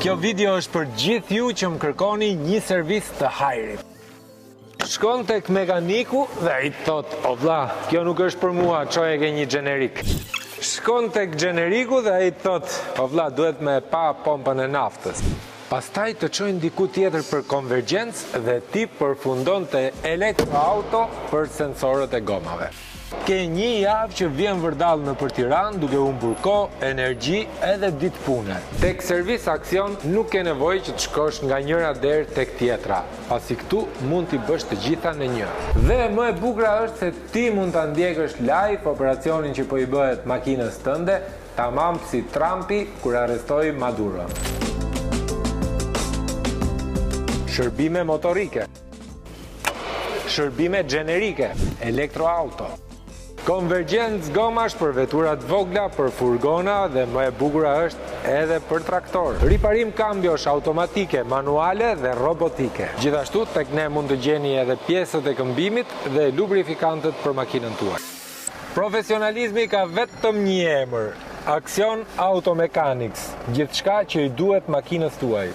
Kjo video është për gjithë ju që më kërkoni një servis të hajrit. Shkon tek mekaniku dhe i thot, o vlla, kjo nuk është për mua, çoje ke një gjenerik. Shkon tek gjeneriku dhe i thot, o vlla, duhet me pa pompën e naftës. Pastaj të çojnë diku tjetër për konvergjencë dhe ti përfundon te elektroauto për sensorët e gomave. Ke një javë që vjen vërdall nëpër Tiranë duke humbur kohë, energji edhe ditë pune. Tek Servis Aksion nuk ke nevojë që të shkosh nga njëra deri tek tjetra, pasi këtu mund t'i bësh të gjitha në një. Dhe më e bukura është se ti mund ta ndjekësh live operacionin që po i bëhet makinës tënde, tamam si Trumpi kur arrestoi Maduro. Shërbime motorike, shërbime gjenerike, elektroauto, konvergjencë gomash për veturat vogla, për furgona dhe më e bukura është edhe për traktor. Riparim kambiosh automatike, manuale dhe robotike. Gjithashtu tek ne mund të gjeni edhe pjesët e këmbimit dhe lubrifikantët për makinën tuaj. Profesionalizmi ka vetëm një emër, Aksion Auto Mechanics, gjithçka që i duhet makinës tuaj.